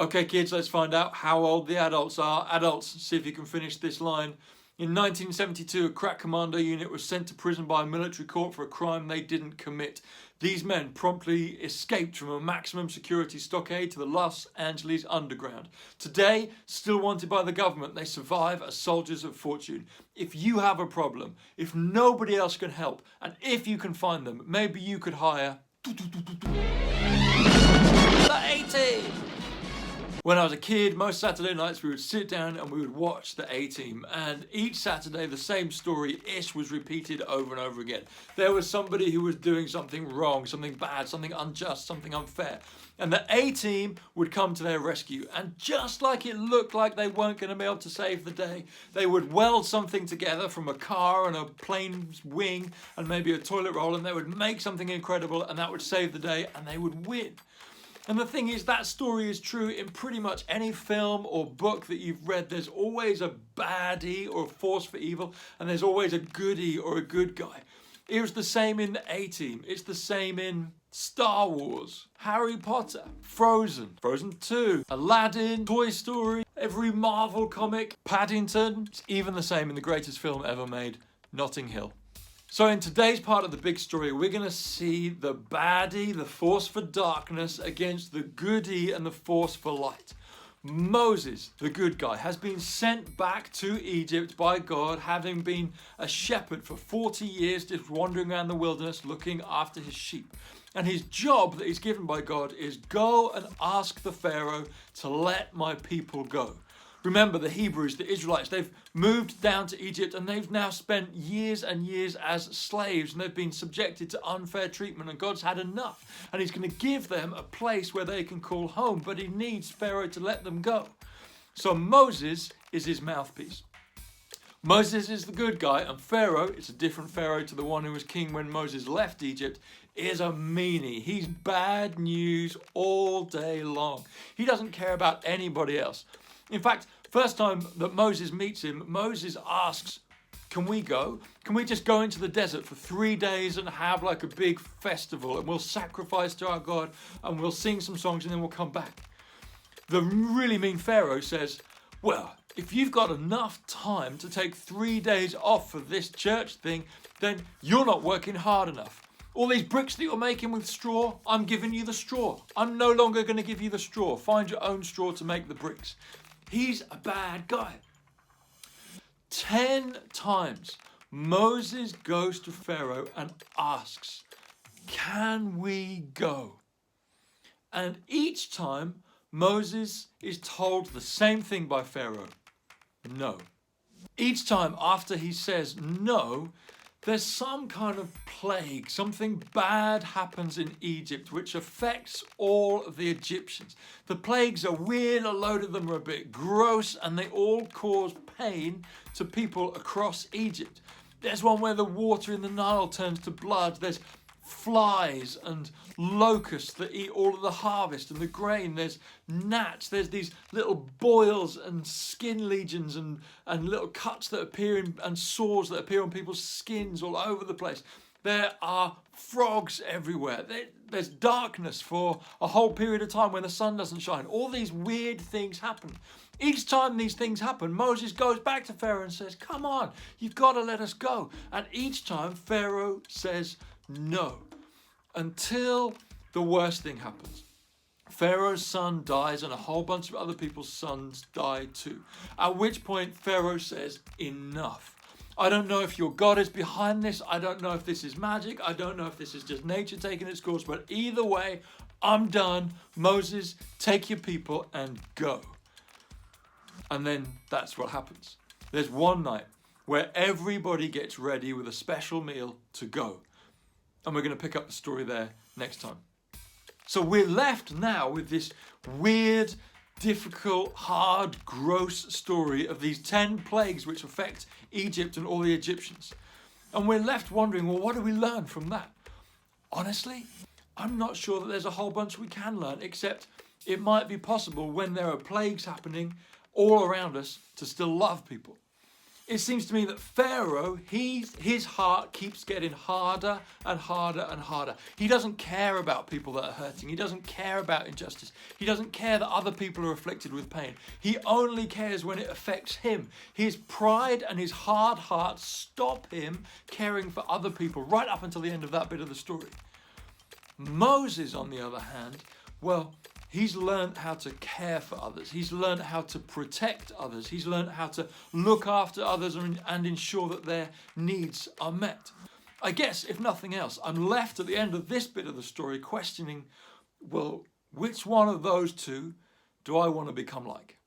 Okay, kids, let's find out how old the adults are. Adults, see if you can finish this line. In 1972, a crack commando unit was sent to prison by a military court for a crime they didn't commit. These men promptly escaped from a maximum security stockade to the Los Angeles underground. Today, still wanted by the government, they survive as soldiers of fortune. If you have a problem, if nobody else can help, and if you can find them, maybe you could hire the A-Team. When I was a kid, most Saturday nights we would sit down and we would watch the A-Team, and each Saturday the same story-ish was repeated over and over again. There was somebody who was doing something wrong, something bad, something unjust, something unfair, and the A-Team would come to their rescue, and just like it looked like they weren't going to be able to save the day, they would weld something together from a car and a plane's wing and maybe a toilet roll, and they would make something incredible, and that would save the day, and they would win. And the thing is, that story is true in pretty much any film or book that you've read. There's always a baddie or a force for evil, and there's always a goodie or a good guy. It was the same in the A-Team. It's the same in Star Wars, Harry Potter, Frozen 2, Aladdin, Toy Story, every Marvel comic, Paddington. It's even the same in the greatest film ever made, Notting Hill. So in today's part of the big story, we're going to see the baddie, the force for darkness, against the goodie and the force for light. Moses, the good guy, has been sent back to Egypt by God, having been a shepherd for 40 years, just wandering around the wilderness looking after his sheep. And his job that he's given by God is go and ask the Pharaoh to let my people go. Remember, the Hebrews, the Israelites, they've moved down to Egypt and they've now spent years and years as slaves, and they've been subjected to unfair treatment, and God's had enough. And he's going to give them a place where they can call home, but he needs Pharaoh to let them go. So Moses is his mouthpiece. Moses is the good guy, and Pharaoh, it's a different Pharaoh to the one who was king when Moses left Egypt, is a meanie. He's bad news all day long. He doesn't care about anybody else. In fact, first time that Moses meets him, Moses asks, can we go? Can we just go into the desert for 3 days and have like a big festival, and we'll sacrifice to our God and we'll sing some songs and then we'll come back? The really mean Pharaoh says, well, if you've got enough time to take 3 days off for this church thing, then you're not working hard enough. All these bricks that you're making with straw, I'm giving you the straw. I'm no longer going to give you the straw. Find your own straw to make the bricks. He's a bad guy. 10 times Moses goes to Pharaoh and asks, can we go? And each time Moses is told the same thing by Pharaoh, no. Each time after he says no, there's some kind of plague, something bad happens in Egypt which affects all of the Egyptians. The plagues are weird, a load of them are a bit gross, and they all cause pain to people across Egypt. There's one where the water in the Nile turns to blood. There's flies and locusts that eat all of the harvest and the grain. There's gnats. There's these little boils and skin lesions and little cuts that appear and sores that appear on people's skins all over the place. There are frogs everywhere. There's darkness for a whole period of time when the sun doesn't shine. All these weird things happen. Each time these things happen, Moses goes back to Pharaoh and says, come on, you've got to let us go. And each time Pharaoh says no, until the worst thing happens. Pharaoh's son dies and a whole bunch of other people's sons die too. At which point Pharaoh says, enough. I don't know if your God is behind this. I don't know if this is magic. I don't know if this is just nature taking its course. But either way, I'm done. Moses, take your people and go. And then that's what happens. There's one night where everybody gets ready with a special meal to go. And we're going to pick up the story there next time. So we're left now with this weird, difficult, hard, gross story of these 10 plagues which affect Egypt and all the Egyptians. And we're left wondering, well, what do we learn from that? Honestly, I'm not sure that there's a whole bunch we can learn, except it might be possible when there are plagues happening all around us to still love people. it seems to me that Pharaoh, his heart keeps getting harder and harder and harder. He doesn't care about people that are hurting. He doesn't care about injustice. He doesn't care that other people are afflicted with pain. He only cares when it affects him. His pride and his hard heart stop him caring for other people right up until the end of that bit of the story. Moses, on the other hand, well, he's learned how to care for others. He's learned how to protect others. He's learned how to look after others and ensure that their needs are met. I guess, if nothing else, I'm left at the end of this bit of the story questioning, well, which one of those two do I want to become like?